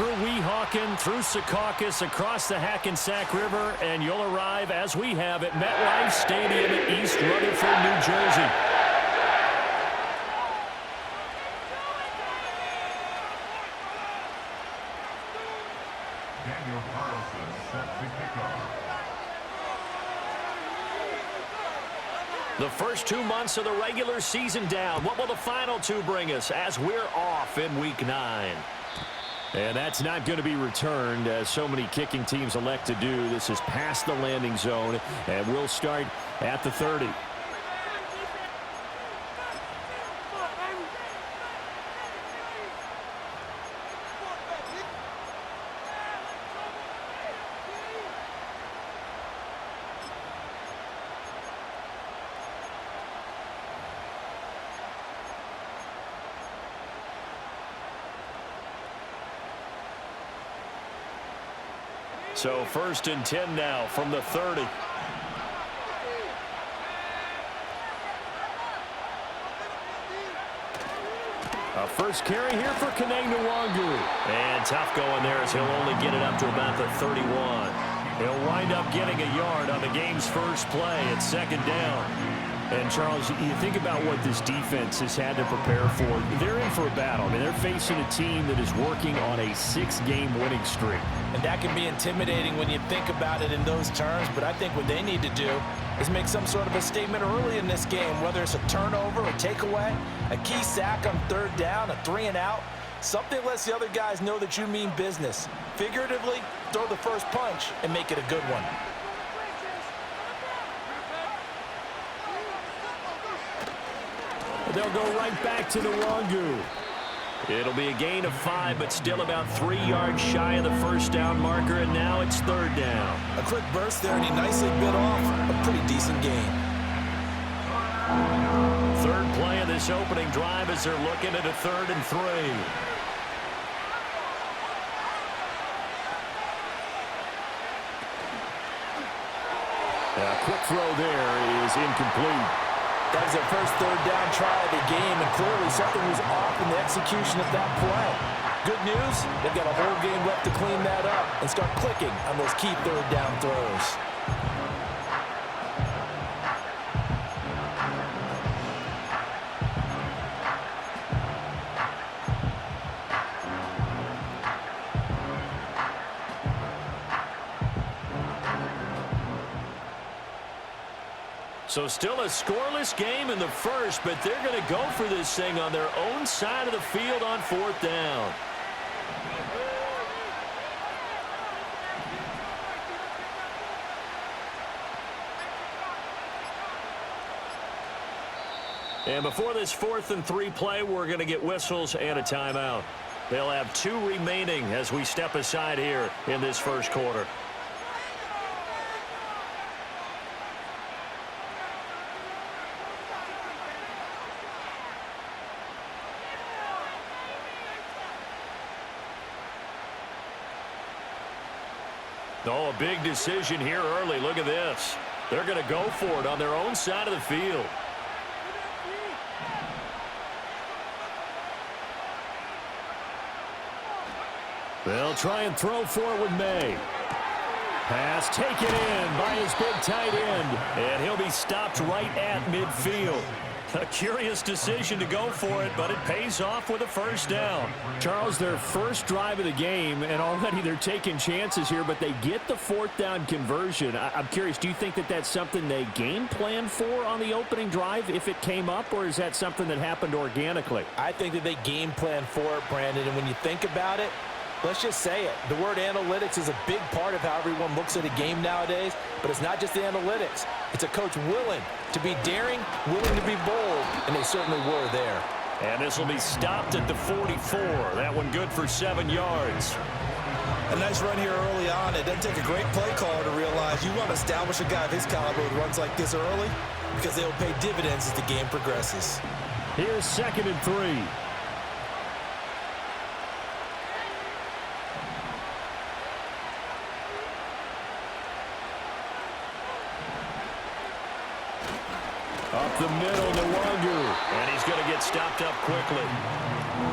through Weehawken, through Secaucus, across the Hackensack River, and you'll arrive, as we have, at MetLife Stadium in East Rutherford, New Jersey. The first 2 months of the regular season down. What will the final 2 bring us as we're off in Week 9? And that's not going to be returned, as so many kicking teams elect to do. This is past the landing zone, and we'll start at the 30. So 1st and 10 now from the 30. A first carry here for Kaneng Nwangu. And tough going there, as he'll only get it up to about the 31. He'll wind up getting a yard on the game's first play at 2nd down. And, Charles, you think about what this defense has had to prepare for. They're in for a battle. I mean, they're facing a team that is working on a 6-game winning streak. And that can be intimidating when you think about it in those terms. But I think what they need to do is make some sort of a statement early in this game, whether it's a turnover, a takeaway, a key sack on 3rd down, a 3-and-out. Something that lets the other guys know that you mean business. Figuratively, throw the first punch and make it a good one. They'll go right back to Nwangu. It'll be a gain of 5, but still about 3 yards shy of the first down marker, and now it's 3rd down. A quick burst there, and he nicely bit off a pretty decent gain. 3rd play of this opening drive as they're looking at a 3rd and 3. A quick throw there is incomplete. That was their first 3rd down try of the game, and clearly something was off in the execution of that play. Good news, they've got a whole game left to clean that up and start clicking on those key 3rd down throws. So still a scoreless game in the first, but they're going to go for this thing on their own side of the field on 4th down. And before this 4th and 3 play, we're going to get whistles and a timeout. They'll have 2 remaining as we step aside here in this first quarter. Oh, a big decision here early. Look at this. They're going to go for it on their own side of the field. They'll try and throw for it with May. Pass taken in by his big tight end, and he'll be stopped right at midfield. A curious decision to go for it, but it pays off with a first down. Charles, their first drive of the game, and already they're taking chances here, but they get the 4th down conversion. I'm curious, do you think that that's something they game plan for on the opening drive if it came up, or is that something that happened organically? I think that they game plan for it, Brandon, and when you think about it, let's just say it. The word analytics is a big part of how everyone looks at a game nowadays, but it's not just the analytics. It's a coach willing to be daring, willing to be bold, and they certainly were there. And this will be stopped at the 44. That one good for 7 yards. A nice run here early on. It doesn't take a great play caller to realize you want to establish a guy of his caliber who runs like this early, because they will pay dividends as the game progresses. Here's 2nd and 3. Up the middle, Nwangu. And he's going to get stopped up quickly.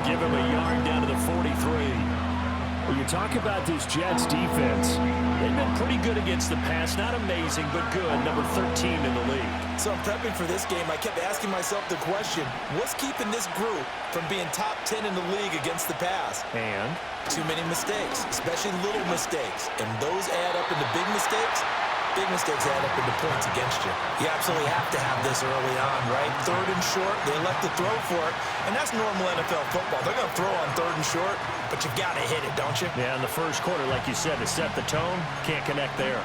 Give him a yard down to the 43. When you talk about this Jets defense, they've been pretty good against the pass. Not amazing, but good. Number 13 in the league. So I'm prepping for this game. I kept asking myself the question, what's keeping this group from being top 10 in the league against the pass? And? Too many mistakes, especially little mistakes. And those add up into big mistakes. Big mistakes add up into points against you. You absolutely have to have this early on, right? 3rd and short, they elect to throw for it. And that's normal NFL football. They're going to throw on 3rd and short, but you've got to hit it, don't you? Yeah, in the first quarter, like you said, to set the tone, can't connect there.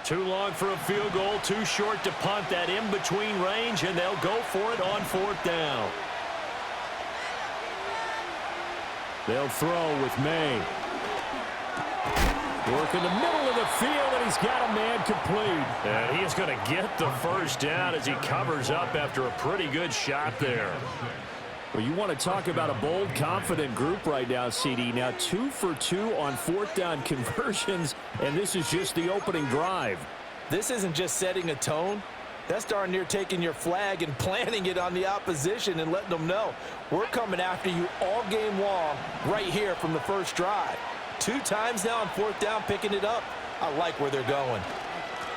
Too long for a field goal, too short to punt. That in-between range, and they'll go for it on 4th down. They'll throw with May. Work in the middle of the field, and he's got a man complete. And he is going to get the first down as he covers up after a pretty good shot there. Well, you want to talk about a bold, confident group right now, CD. Now 2 for 2 on 4th down conversions, and this is just the opening drive. This isn't just setting a tone. That's darn near taking your flag and planting it on the opposition and letting them know we're coming after you all game long right here from the first drive. 2 times now on 4th down, picking it up. I like where they're going.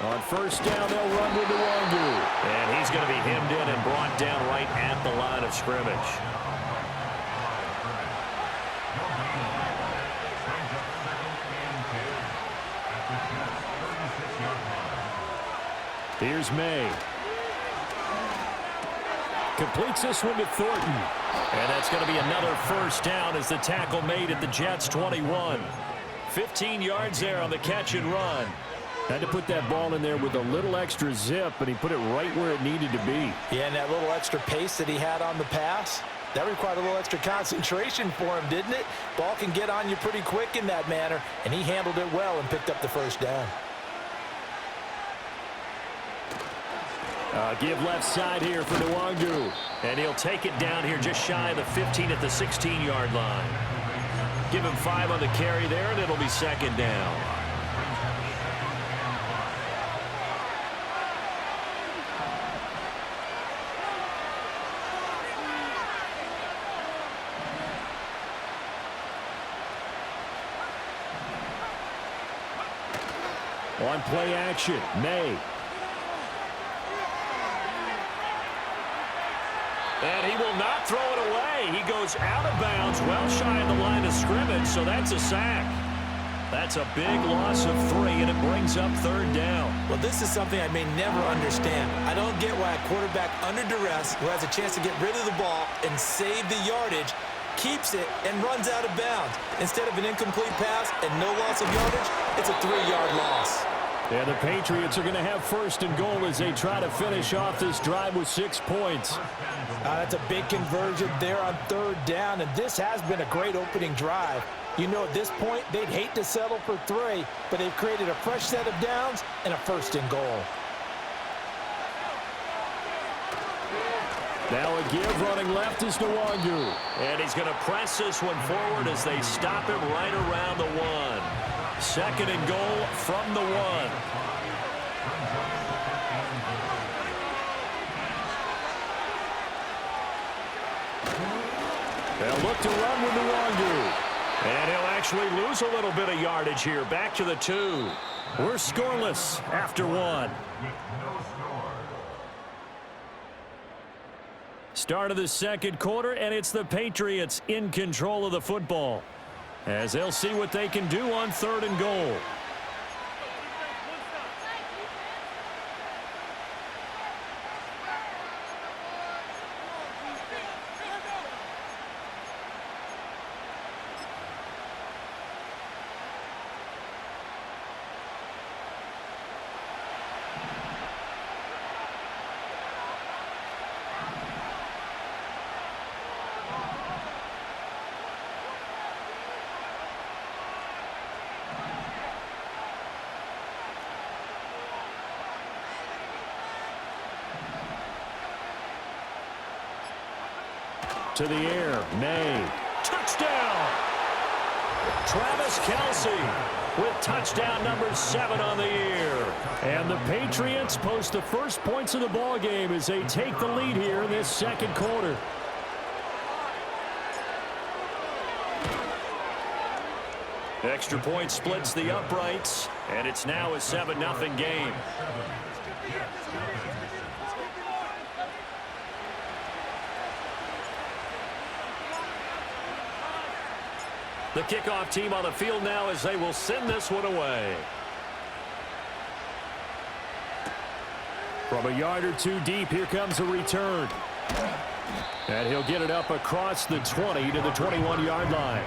On 1st down, they'll run with the Wangu. And he's going to be hemmed in and brought down right at the line of scrimmage. Here's May. Completes this one to Thornton. And that's going to be another first down as the tackle made at the Jets' 21. 15 yards there on the catch and run. Had to put that ball in there with a little extra zip, and he put it right where it needed to be. Yeah, and that little extra pace that he had on the pass, that required a little extra concentration for him, didn't it? Ball can get on you pretty quick in that manner, and he handled it well and picked up the first down. Give left side here for Nwangu. And he'll take it down here just shy of the 15 at the 16-yard line. Give him 5 on the carry there, and it'll be 2nd down. On play action, May. And he will not throw it away. He goes out of bounds, well shy of the line of scrimmage, so that's a sack. That's a big loss of 3, and it brings up 3rd down. Well, this is something I may never understand. I don't get why a quarterback under duress who has a chance to get rid of the ball and save the yardage keeps it and runs out of bounds. Instead of an incomplete pass and no loss of yardage, it's a 3-yard loss. Yeah, the Patriots are going to have 1st and goal as they try to finish off this drive with 6 points. That's a big conversion there on 3rd down, and this has been a great opening drive. You know, at this point, they'd hate to settle for 3, but they've created a fresh set of downs and a 1st and goal. Now a give running left is Nwangu. And he's going to press this one forward as they stop him right around the 1. 2nd and goal from the 1. They'll look to run with Nwangu. And he'll actually lose a little bit of yardage here. Back to the 2. We're scoreless after 1. Start of the 2nd quarter, and it's the Patriots in control of the football as they'll see what they can do on 3rd and goal. To the air, May. Touchdown! Travis Kelce with touchdown number 7 on the year. And the Patriots post the first points of the ball game as they take the lead here in this second quarter. Extra point splits the uprights, and it's now a 7-0 game. The kickoff team on the field now as they will send this one away. From a yard or two deep, here comes a return. And he'll get it up across the 20 to the 21-yard line.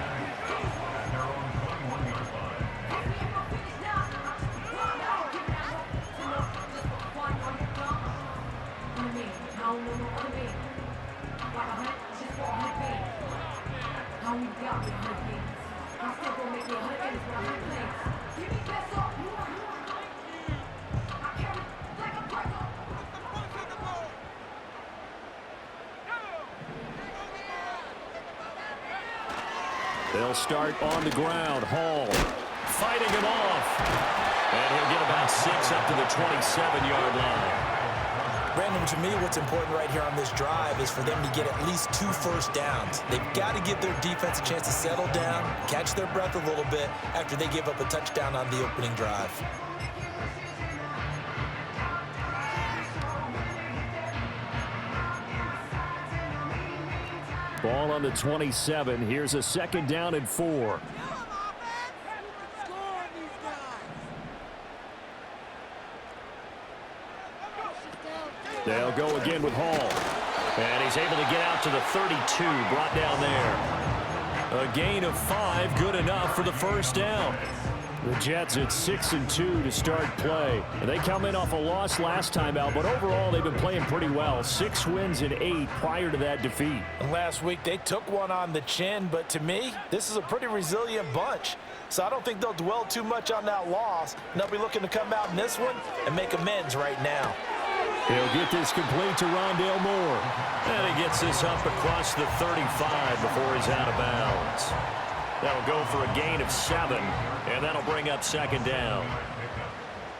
They'll start on the ground. Hall fighting him off. And he'll get about 6 up to the 27-yard line. Brandon, to me, what's important right here on this drive is for them to get at least 2 first downs. They've got to give their defense a chance to settle down, catch their breath a little bit after they give up a touchdown on the opening drive. Ball on the 27. Here's a 2nd down and 4. They'll go again with Hall. And he's able to get out to the 32, brought down there. A gain of 5, good enough for the first down. The Jets at 6-2 to start play. And they come in off a loss last time out, but overall they've been playing pretty well. 6 wins and 8 prior to that defeat. And last week they took one on the chin, but to me, this is a pretty resilient bunch. So I don't think they'll dwell too much on that loss. And they'll be looking to come out in this one and make amends right now. He'll get this complete to Rondale Moore. And he gets this up across the 35 before he's out of bounds. That'll go for a gain of 7, and that'll bring up 2nd down.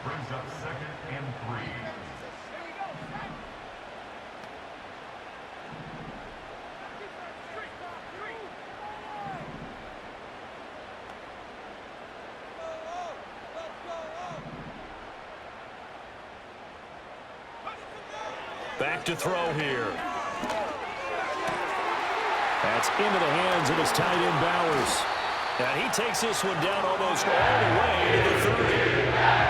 Brings up 2nd and 3. Back to throw here. That's into the hands of his tight end Bowers. And he takes this one down almost all the way to the 30.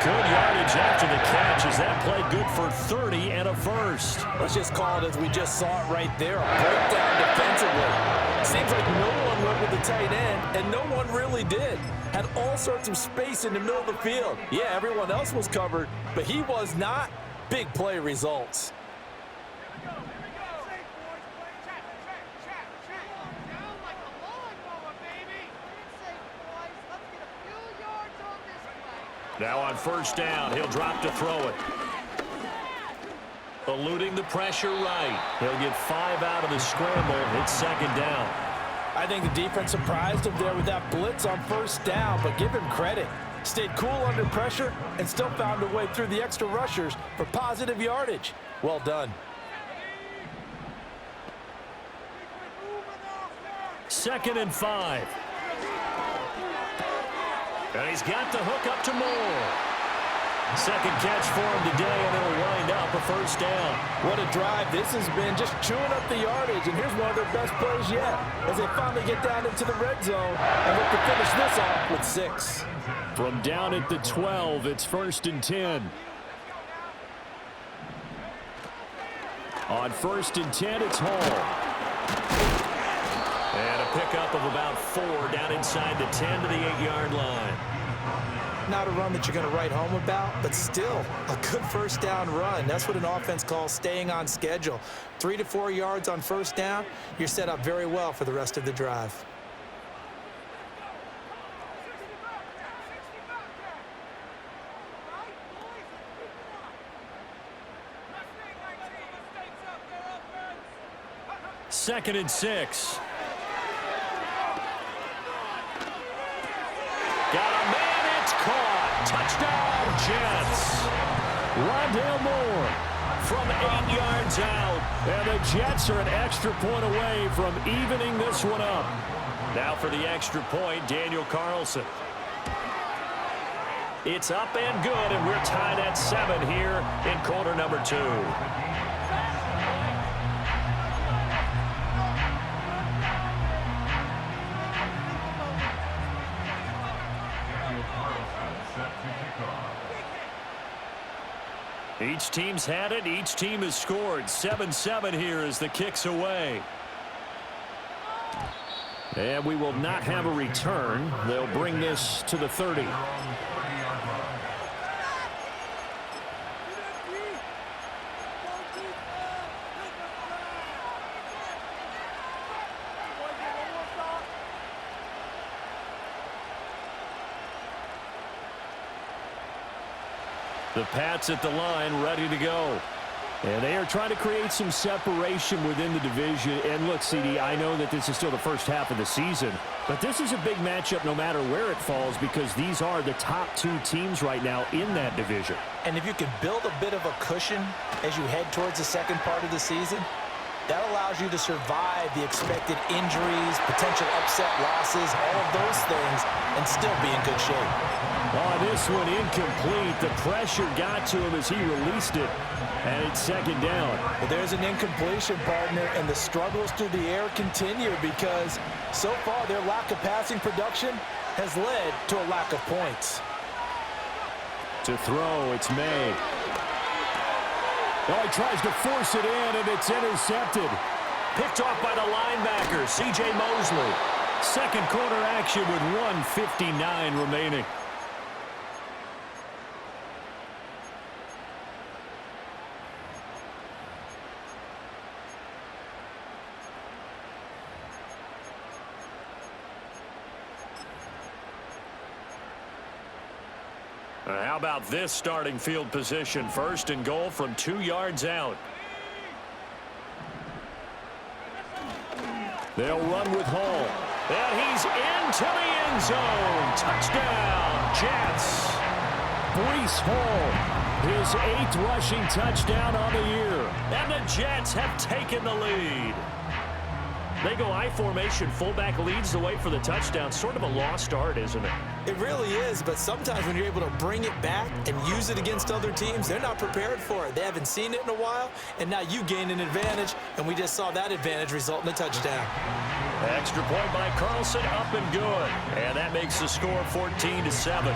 Good yardage after the catch as that play good for 30 and a first. Let's just call it as we just saw it right there. A breakdown defensively. Seems like no one went with the tight end, and no one really did. Had all sorts of space in the middle of the field. Yeah, everyone else was covered, but he was not. Big play results. Now on first down, he'll drop to throw it. Eluding the pressure right. He'll get 5 out of the scramble. It's 2nd down. I think the defense surprised him there with that blitz on first down, but give him credit. Stayed cool under pressure and still found a way through the extra rushers for positive yardage. Well done. 2nd and 5. And he's got the hook up to Moore. 2nd catch for him today, and it'll wind up a first down. What a drive this has been, just chewing up the yardage, and here's one of their best plays yet as they finally get down into the red zone and look to finish this off with 6. From down at the 12, it's 1st and 10. On 1st and 10, it's Hall. And a pickup of about 4 down inside the 10 to the 8-yard line. Not a run that you're going to write home about, but still a good first down run. That's what an offense calls staying on schedule. 3 to 4 yards on first down, you're set up very well for the rest of the drive. Second and 6. And it's caught. Touchdown, Jets. Rondale Moore from 8 yards out. And the Jets are an extra point away from evening this one up. Now for the extra point, Daniel Carlson. It's up and good, and we're tied at 7 here in quarter number 2. Each team's had it. Each team has scored. 7-7 here as the kick's away. And we will not have a return. They'll bring this to the 30. The Pats at the line, ready to go. And they are trying to create some separation within the division. And look, CD, I know that this is still the first half of the season, but this is a big matchup no matter where it falls because these are the top 2 teams right now in that division. And if you can build a bit of a cushion as you head towards the second part of the season, that allows you to survive the expected injuries, potential upset losses, all of those things, and still be in good shape. Oh, this one incomplete. The pressure got to him as he released it, and it's second down. Well, there's an incompletion, partner, and the struggles through the air continue because so far their lack of passing production has led to a lack of points. To throw, it's May. Oh, he tries to force it in, and it's intercepted. Picked off by the linebacker, C.J. Mosley. Second quarter action with 1:59 remaining. How about this starting field position? First and goal from 2 yards out. They'll run with Hall. And he's into the end zone. Touchdown, Jets. Breece Hall, his 8th rushing touchdown on the year. And the Jets have taken the lead. They go I formation. Fullback leads the way for the touchdown. Sort of a lost art, isn't it? It really is, but sometimes when you're able to bring it back and use it against other teams, they're not prepared for it. They haven't seen it in a while, and now you gain an advantage, and we just saw that advantage result in a touchdown. Extra point by Carlson, up and good. And that makes the score 14-7.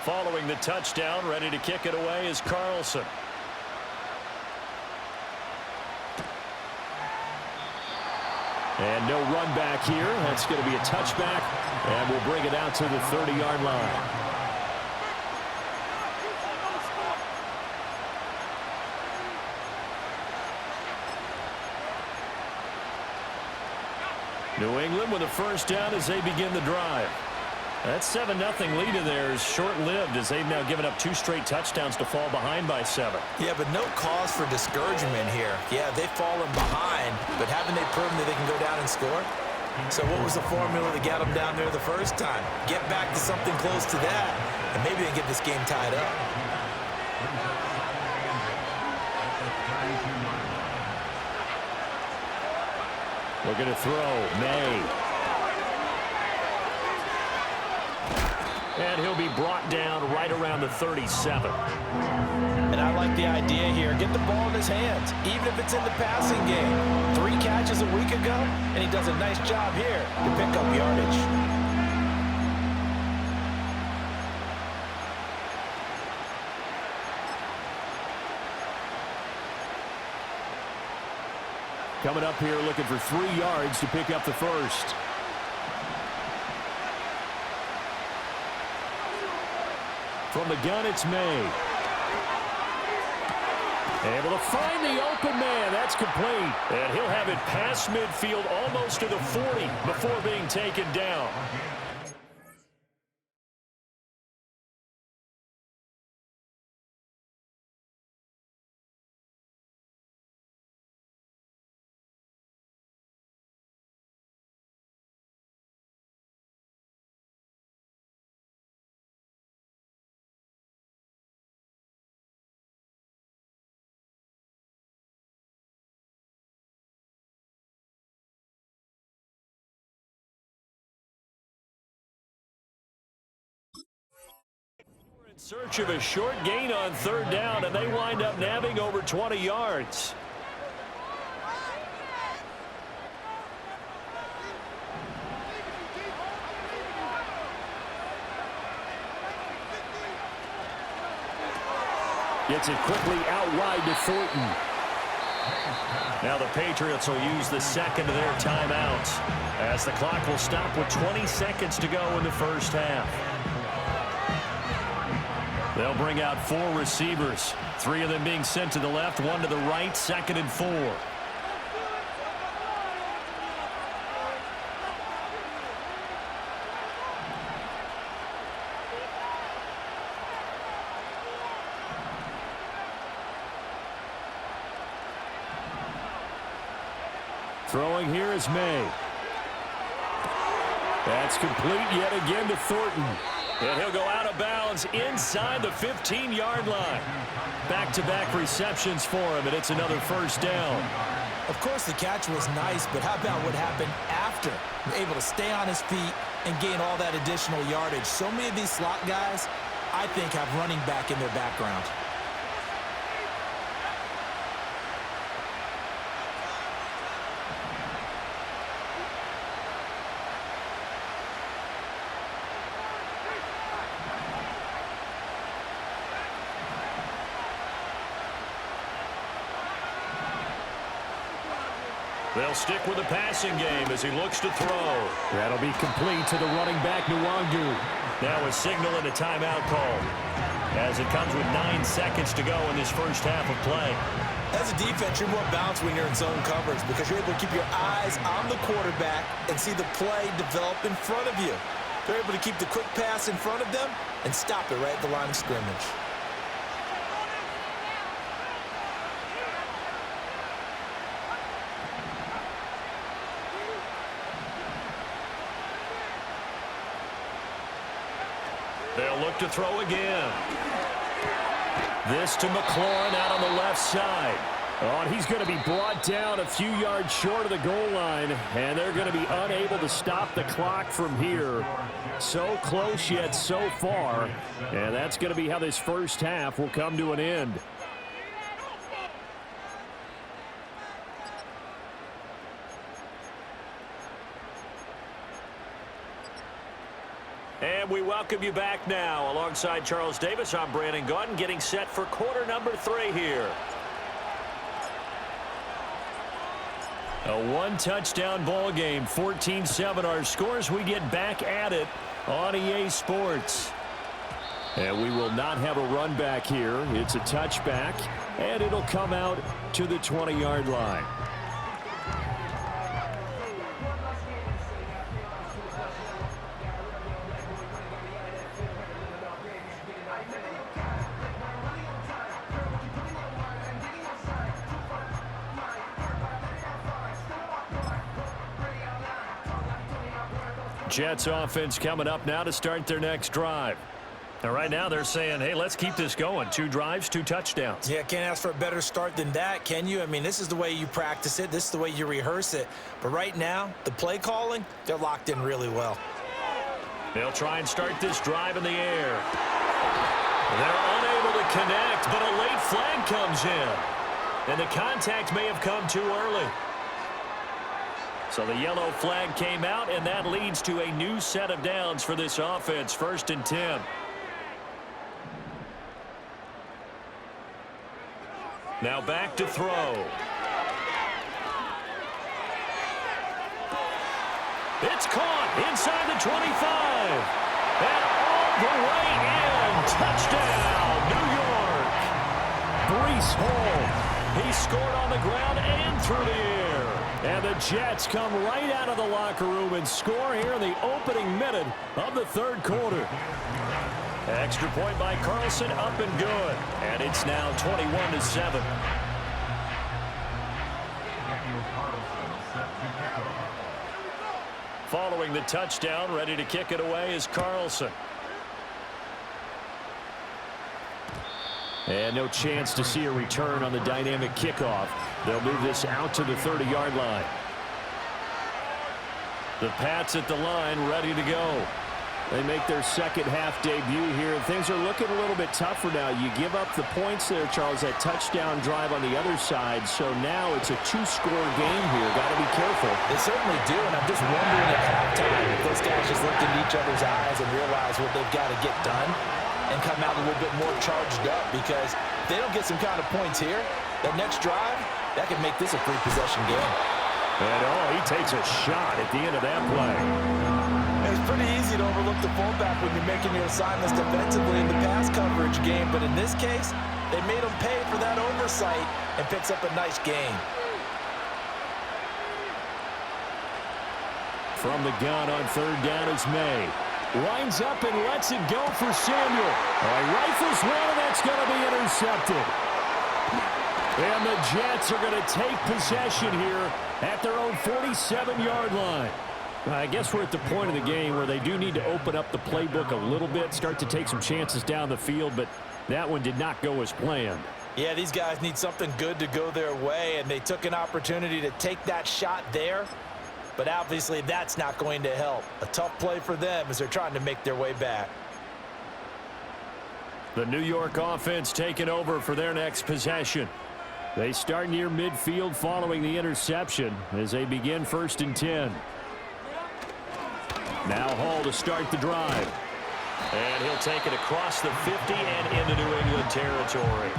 Following the touchdown, ready to kick it away is Carlson. And no run back here. That's going to be a touchback, and we'll bring it out to the 30-yard line. New England with a first down as they begin the drive. That 7-0 lead in there is short-lived as they've now given up 2 straight touchdowns to fall behind by 7. Yeah, but no cause for discouragement here. Yeah, they've fallen behind, but haven't they proven that they can go down and score? So what was the formula that got them down there the first time? Get back to something close to that, and maybe they get this game tied up. Looking to throw, May. And he'll be brought down right around the 37. And I like the idea here. Get the ball in his hands, even if it's in the passing game. 3 catches a week ago, and he does a nice job here to pick up yardage. Coming up here looking for 3 yards to pick up the first. From the gun, it's May. Able to find the open man. That's complete. And he'll have it past midfield almost to the 40 before being taken down. In search of a short gain on third down, and they wind up nabbing over 20 yards. Gets it quickly out wide to Thornton. Now the Patriots will use the second of their timeouts as the clock will stop with 20 seconds to go in the first half. They'll bring out 4 receivers, 3 of them being sent to the left, 1 to the right, 2nd and 4. Throwing here is May. That's complete yet again to Thornton. And he'll go out of bounds inside the 15-yard line. Back-to-back receptions for him, and it's another first down. Of course, the catch was nice, but how about what happened after? Able to stay on his feet and gain all that additional yardage. So many of these slot guys, I think, have running back in their background. They'll stick with the passing game as he looks to throw. That'll be complete to the running back, Nwangu. Now a signal and a timeout call as it comes with 9 seconds to go in this first half of play. As a defense, you're more balanced when you're in zone coverage because you're able to keep your eyes on the quarterback and see the play develop in front of you. They're able to keep the quick pass in front of them and stop it right at the line of scrimmage. They'll look to throw again. This to McLaurin out on the left side. Oh, and he's going to be brought down a few yards short of the goal line, and they're going to be unable to stop the clock from here. So close yet so far, and that's going to be how this first half will come to an end. And we welcome you back now. Alongside Charles Davis, I'm Brandon Gaudin, getting set for quarter number 3 here. A one-touchdown ball game, 14-7 our scores. We get back at it on EA Sports. And we will not have a run back here. It's a touchback, and it'll come out to the 20-yard line. Jets offense coming up now to start their next drive. And right now they're saying, hey, let's keep this going. 2 drives, 2 touchdowns. Yeah, can't ask for a better start than that, can you? I mean, this is the way you practice it. This is the way you rehearse it. But right now, the play calling, they're locked in really well. They'll try and start this drive in the air. They're unable to connect, but a late flag comes in. And the contact may have come too early. So the yellow flag came out, and that leads to a new set of downs for this offense. 1st and 10. Now back to throw. It's caught inside the 25. And all the way in. Touchdown, New York. Breece Hall. He scored on the ground and through the air. And the Jets come right out of the locker room and score here in the opening minute of the 3rd quarter. Extra point by Carlson, up and good. And it's now 21-7. Following the touchdown, ready to kick it away is Carlson. And no chance to see a return on the dynamic kickoff. They'll move this out to the 30-yard line. The Pats at the line, ready to go. They make their second half debut here, and things are looking a little bit tougher now. You give up the points there, Charles, that touchdown drive on the other side, so now it's a two-score game here. Got to be careful. They certainly do, and I'm just wondering at halftime if those guys just looked into each other's eyes and realize what they've got to get done and come out a little bit more charged up, because if they don't get some kind of points here, that next drive, that could make this a free-possession game. And, he takes a shot at the end of that play. It's pretty easy to overlook the fullback when you're making your assignments defensively in the pass coverage game, but in this case, they made him pay for that oversight and picks up a nice gain. From the gun on third down is May. Lines up and lets it go for Samuel. Rifles one, and that's going to be intercepted. And the Jets are going to take possession here at their own 47-yard line. I guess we're at the point of the game where they do need to open up the playbook a little bit, start to take some chances down the field, but that one did not go as planned. Yeah, these guys need something good to go their way, and they took an opportunity to take that shot there, but obviously that's not going to help. A tough play for them as they're trying to make their way back. The New York offense taking over for their next possession. They start near midfield following the interception as they begin 1st and 10. Now Hall to start the drive. And he'll take it across the 50 and into New England territory.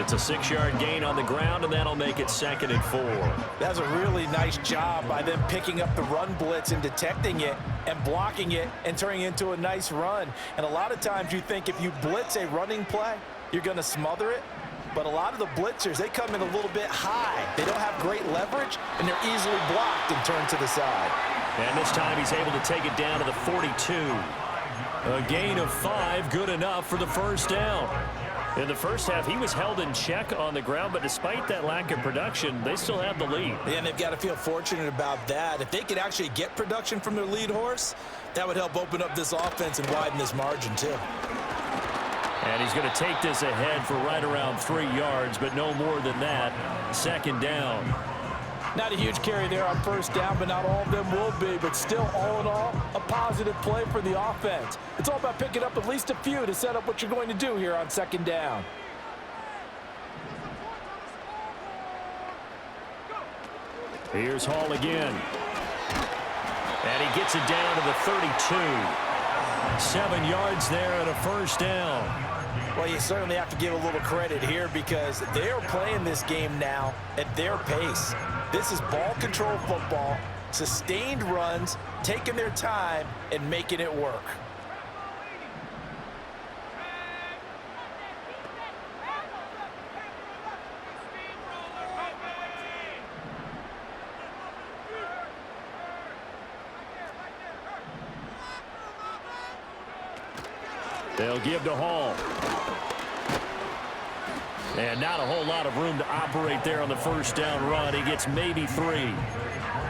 It's a 6-yard gain on the ground, and that'll make it 2nd and 4. That's a really nice job by them picking up the run blitz and detecting it and blocking it and turning it into a nice run. And a lot of times you think if you blitz a running play, you're going to smother it. But a lot of the blitzers, they come in a little bit high. They don't have great leverage, and they're easily blocked and turned to the side. And this time he's able to take it down to the 42. A gain of 5, good enough for the first down. In the first half, he was held in check on the ground, but despite that lack of production, they still have the lead. And they've got to feel fortunate about that. If they could actually get production from their lead horse, that would help open up this offense and widen this margin too. And he's going to take this ahead for right around 3 yards, but no more than that. 2nd down. Not a huge carry there on first down, but not all of them will be. But still, all in all, a positive play for the offense. It's all about picking up at least a few to set up what you're going to do here on 2nd down. Here's Hall again. And he gets it down to the 32. 7 yards there and a first down. Well, you certainly have to give a little credit here because they're playing this game now at their pace. This is ball control football, sustained runs, taking their time, and making it work. They'll give to Hall. And not a whole lot of room to operate there on the first down run. He gets maybe 3.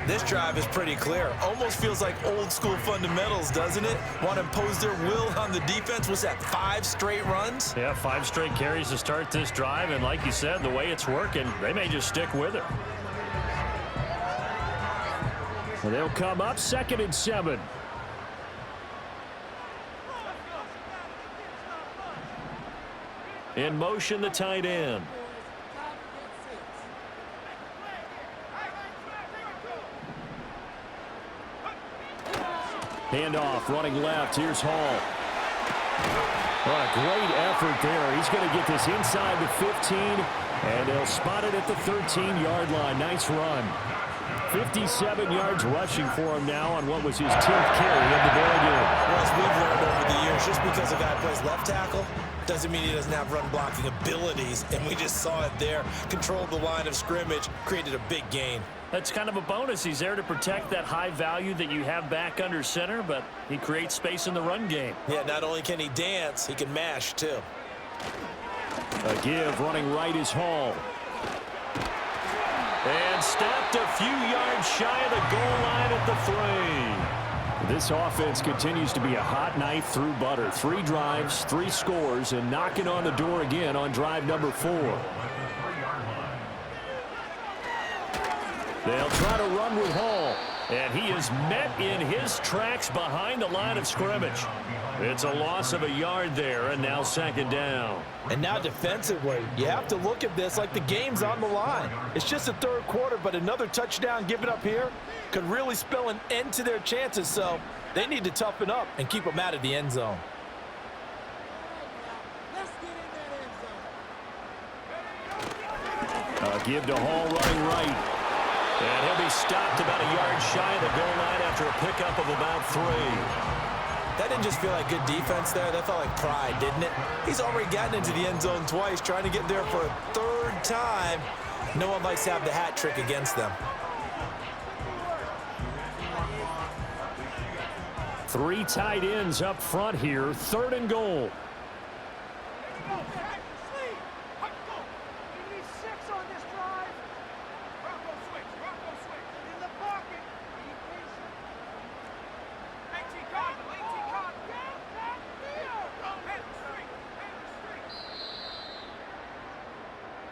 This drive is pretty clear. Almost feels like old school fundamentals, doesn't it? Want to impose their will on the defense. Was that 5 straight runs? Yeah, 5 straight carries to start this drive. And like you said, the way it's working, they may just stick with it. And they'll come up 2nd and 7. In motion, the tight end. Handoff, running left. Here's Hall. What a great effort there. He's going to get this inside the 15, and they'll spot it at the 13-yard line. Nice run. 57 yards rushing for him now on what was his 10th carry of the ball game. Well, as we've learned over the years, just because a guy plays left tackle doesn't mean he doesn't have run blocking abilities, and we just saw it there. Controlled the line of scrimmage, created a big gain. That's kind of a bonus. He's there to protect that high value that you have back under center, but he creates space in the run game. Yeah, not only can he dance, he can mash too. A give, running right is Hall. And stopped a few yards shy of the goal line at the 3. This offense continues to be a hot knife through butter. 3 drives, 3 scores, and knocking on the door again on drive number 4. They'll try to run with Hall. And he is met in his tracks behind the line of scrimmage. It's a loss of a yard there, and now second down. And now defensively, you have to look at this like the game's on the line. It's just the third quarter, but another touchdown given up here could really spell an end to their chances, so they need to toughen up and keep them out of the end zone. Give to Hall running right. And he'll be stopped about a yard shy of the goal line after a pickup of about 3. That didn't just feel like good defense there. That felt like pride, didn't it? He's already gotten into the end zone twice, trying to get there for a third time. No one likes to have the hat trick against them. 3 tight ends up front here, 3rd and goal.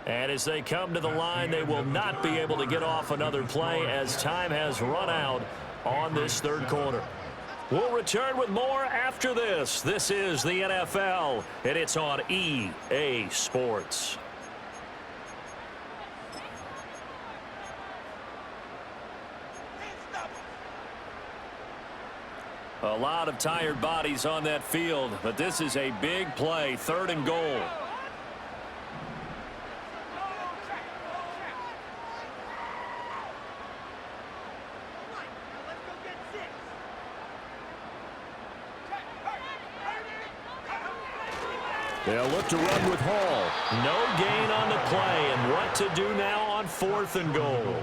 And as they come to the line, they will not be able to get off another play as time has run out on this third quarter. We'll return with more after this. This is the NFL, and it's on EA Sports. A lot of tired bodies on that field, but this is a big play, 3rd and goal. They'll look to run with Hall. No gain on the play, and what to do now on 4th and goal.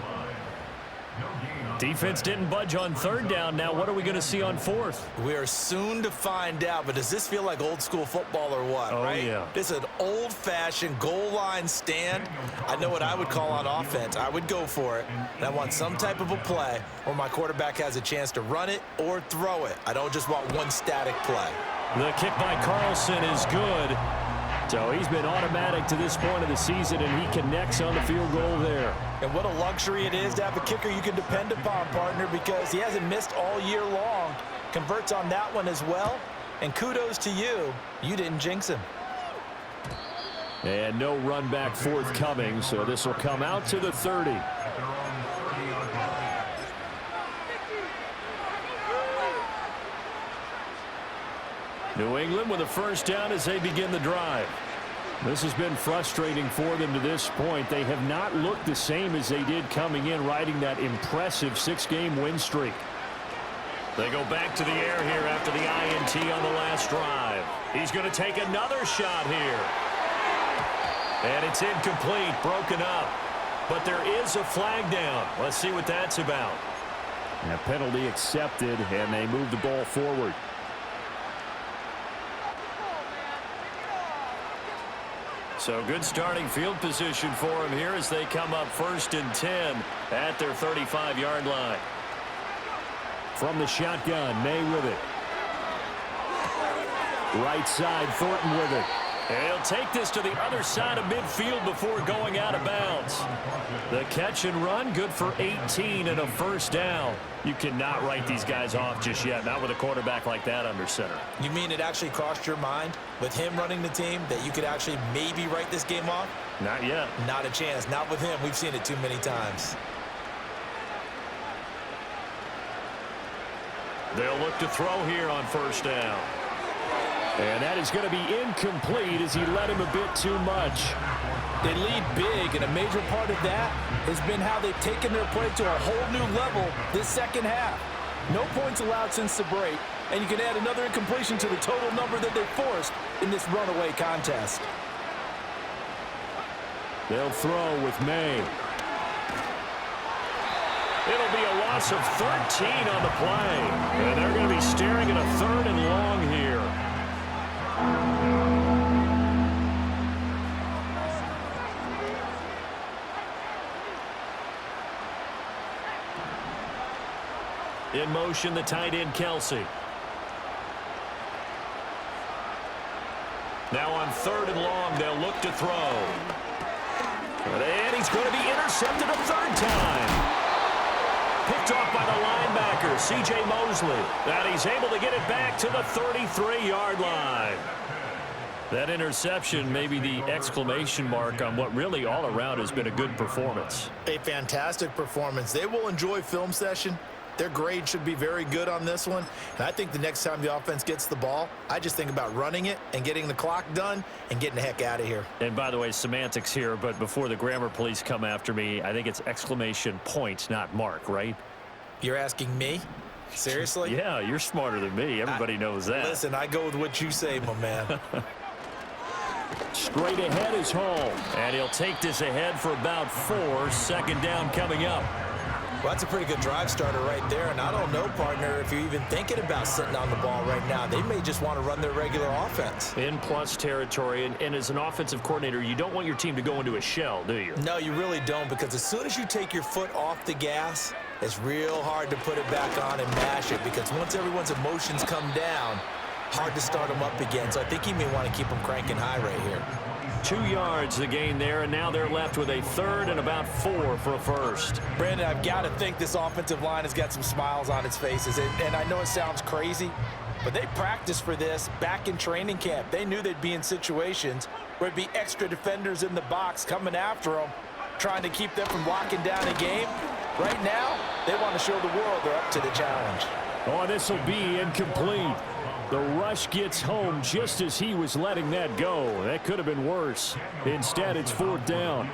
Defense didn't budge on 3rd down. Now what are we going to see on 4th? We are soon to find out, but does this feel like old school football or what, right? Yeah. This is an old-fashioned goal line stand. I know what I would call on offense. I would go for it, and I want some type of a play where my quarterback has a chance to run it or throw it. I don't just want one static play. The kick by Carlson is good. So he's been automatic to this point of the season, and he connects on the field goal there. And what a luxury it is to have a kicker you can depend upon, partner, because he hasn't missed all year long. Converts on that one as well. And kudos to you. You didn't jinx him. And no run back forthcoming, so this will come out to the 30. New England with a first down as they begin the drive. This has been frustrating for them to this point. They have not looked the same as they did coming in, riding that impressive 6-game win streak. They go back to the air here after the INT on the last drive. He's going to take another shot here. And it's incomplete, broken up. But there is a flag down. Let's see what that's about. A penalty accepted, and they move the ball forward. So good starting field position for him here as they come up 1st and 10 at their 35-yard line. From the shotgun, May with it. Right side, Thornton with it. And he'll take this to the other side of midfield before going out of bounds. The catch and run, good for 18 and a first down. You cannot write these guys off just yet, not with a quarterback like that under center. You mean it actually crossed your mind with him running the team that you could actually maybe write this game off? Not yet. Not a chance. Not with him. We've seen it too many times. They'll look to throw here on first down. And that is going to be incomplete as he led him a bit too much. They lead big, and a major part of that has been how they've taken their play to a whole new level this second half. No points allowed since the break, and you can add another incompletion to the total number that they forced in this runaway contest. They'll throw with May. It'll be a loss of 13 on the play, and they're going to be staring at a 3rd and long here. In motion, the tight end, Kelsey. Now on 3rd and long, they'll look to throw. And he's going to be intercepted a 3rd time. Picked off by the line playmaker, C.J. Mosley. And he's able to get it back to the 33-yard line. That interception may be the exclamation mark on what really all around has been a good performance. A fantastic performance. They will enjoy film session. Their grade should be very good on this one. And I think the next time the offense gets the ball, I just think about running it and getting the clock done and getting the heck out of here. And by the way, semantics here, but before the grammar police come after me, I think it's exclamation point, not mark, right? You're asking me? Seriously? Yeah, you're smarter than me. Everybody knows that. Listen, I go with what you say, my man. Straight ahead is home. And he'll take this ahead for about 4. Second down coming up. Well, that's a pretty good drive starter right there. And I don't know, partner, if you're even thinking about sitting on the ball right now. They may just want to run their regular offense. In plus territory. And as an offensive coordinator, you don't want your team to go into a shell, do you? No, you really don't, because as soon as you take your foot off the gas, it's real hard to put it back on and mash it, because once everyone's emotions come down, hard to start them up again. So I think he may want to keep them cranking high right here. 2 yards the gain there, and now they're left with a third and about 4 for a first. Brandon, I've got to think this offensive line has got some smiles on its faces. And I know it sounds crazy, but they practiced for this back in training camp. They knew they'd be in situations where it'd be extra defenders in the box coming after them, trying to keep them from locking down a game. Right now, they want to show the world they're up to the challenge. Oh, this will be incomplete. The rush gets home just as he was letting that go. That could have been worse. Instead, it's 4th down.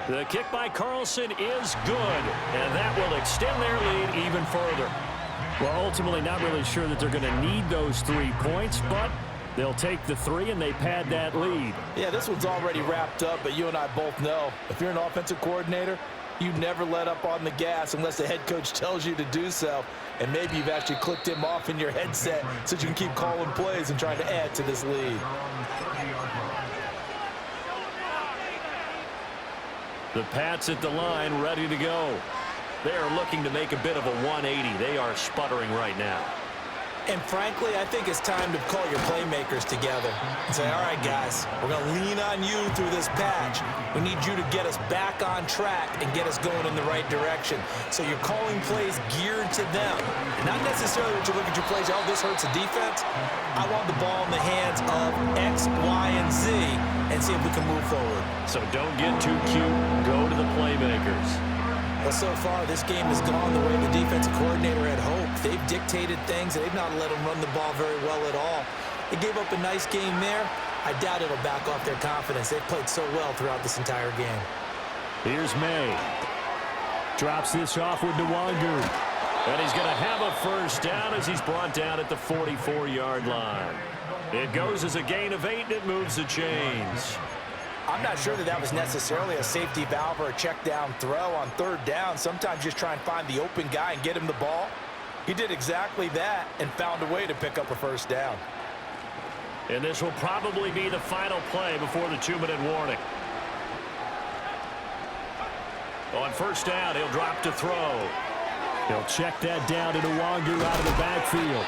The kick by Carlson is good, and that will extend their lead even further. Well, ultimately, not really sure that they're going to need those 3 points, but they'll take the 3 and they pad that lead. Yeah, this one's already wrapped up, but you and I both know if you're an offensive coordinator, you never let up on the gas unless the head coach tells you to do so. And maybe you've actually clicked him off in your headset so you can keep calling plays and trying to add to this lead. The Pats at the line, ready to go. They are looking to make a bit of a 180. They are sputtering right now. And frankly, I think it's time to call your playmakers together and say, all right, guys, we're going to lean on you through this patch. We need you to get us back on track and get us going in the right direction. So you're calling plays geared to them. Not necessarily when you look at your plays, oh, this hurts the defense. I want the ball in the hands of X, Y, and Z and see if we can move forward. So don't get too cute. Go to the playmakers. Well, so far, this game has gone the way the defensive coordinator had hoped. They've dictated things, and they've not let them run the ball very well at all. They gave up a nice game there. I doubt it'll back off their confidence. They've played so well throughout this entire game. Here's May. Drops this off with Nwangu. And he's going to have a first down as he's brought down at the 44-yard line. It goes as a gain of 8, and it moves the chains. I'm not sure that was necessarily a safety valve or a check down throw on 3rd down. Sometimes just try and find the open guy and get him the ball. He did exactly that and found a way to pick up a first down. And this will probably be the final play before the 2-minute warning. On 1st down, he'll drop to throw. He'll check that down to Nwangu out of the backfield.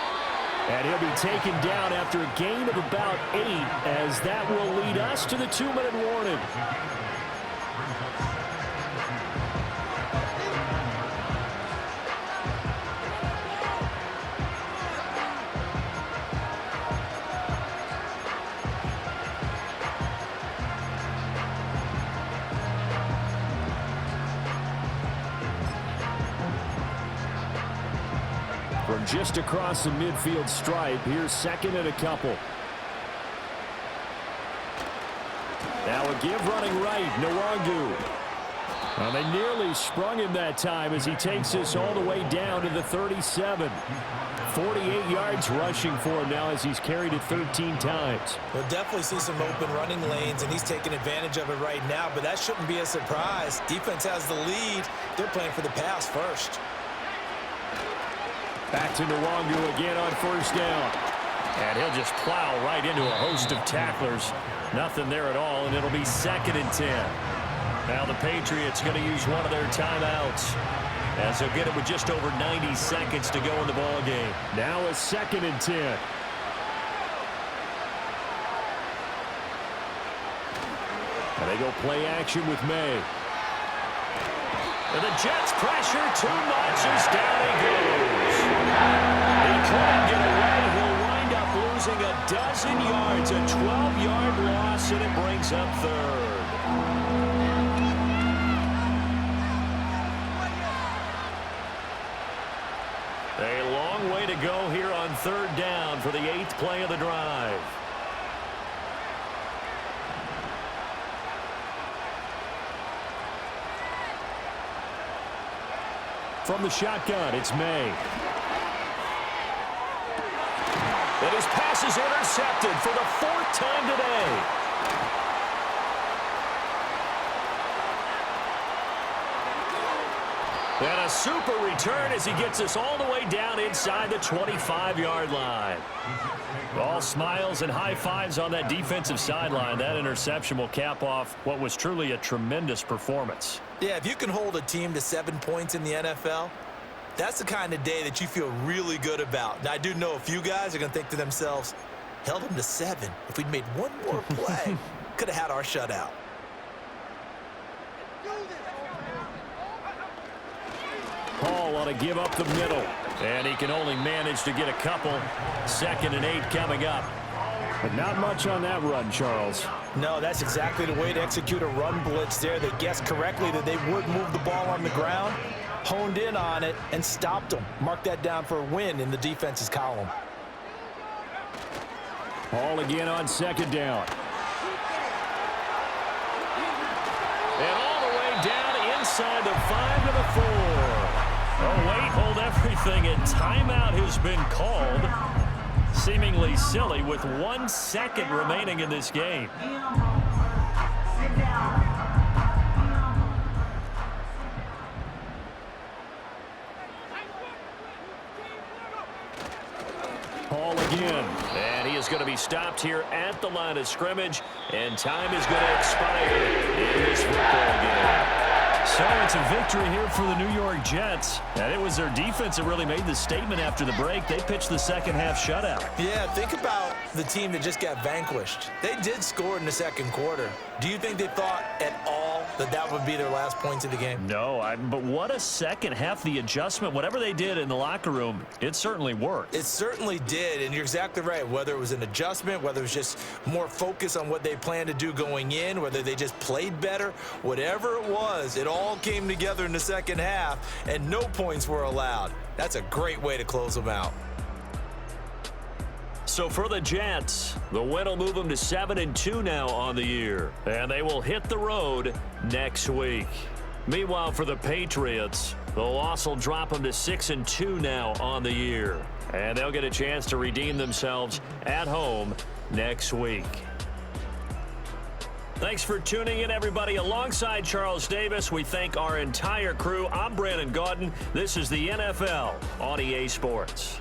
And he'll be taken down after a gain of about 8, as that will lead us to the 2-minute warning. From just across the midfield stripe, here's 2nd and a couple. Now a give running right, Nwangu. Well, they nearly sprung him that time as he takes this all the way down to the 37. 48 yards rushing for him now as he's carried it 13 times. We'll definitely see some open running lanes, and he's taking advantage of it right now, but that shouldn't be a surprise. Defense has the lead. They're playing for the pass first. Back to Nwangu again on 1st down. And he'll just plow right into a host of tacklers. Nothing there at all, and it'll be 2nd and 10. Now the Patriots going to use one of their timeouts, as they'll get it with just over 90 seconds to go in the ball game. Now a 2nd and 10. And they go play action with May. And the Jets pressure too much as down he goes. He couldn't get away. He'll wind up losing a dozen yards, a 12-yard loss, and it brings up third. A long way to go here on third down for the 8th play of the drive. From the shotgun, it's May. And his pass is intercepted for the 4th time today. And a super return as he gets us all the way down inside the 25-yard line. All smiles and high fives on that defensive sideline. That interception will cap off what was truly a tremendous performance. Yeah, if you can hold a team to 7 points in the NFL, that's the kind of day that you feel really good about. Now, I do know a few guys are going to think to themselves, held them to 7. If we'd made one more play, could have had our shutout. Hall ought to give up the middle, and he can only manage to get a couple. 2nd and 8 coming up. But not much on that run, Charles. No, that's exactly the way to execute a run blitz there. They guessed correctly that they would move the ball on the ground, honed in on it, and stopped them. Mark that down for a win in the defense's column. Hall again on 2nd down. And all the way down inside the 5 to the 4. Oh, wait, hold everything, and timeout has been called. Seemingly silly with 1 second remaining in this game. Hall again, and he is going to be stopped here at the line of scrimmage, and time is going to expire in this football game. So it's a victory here for the New York Jets. And it was their defense that really made the statement after the break. They pitched the second half shutout. Yeah, think about the team that just got vanquished. They did score in the 2nd quarter. Do you think they thought at all that that would be their last points of the game? No, but what a second half. The adjustment, whatever they did in the locker room, it certainly worked. It certainly did, and you're exactly right. Whether it was an adjustment, whether it was just more focus on what they planned to do going in, whether they just played better, whatever it was, it all came together in the 2nd half, and no points were allowed. That's a great way to close them out. So for the Jets, the win will move them to 7-2 now on the year. And they will hit the road next week. Meanwhile, for the Patriots, the loss will drop them to 6-2 now on the year. And they'll get a chance to redeem themselves at home next week. Thanks for tuning in, everybody. Alongside Charles Davis, we thank our entire crew. I'm Brandon Gaudin. This is the NFL on EA Sports.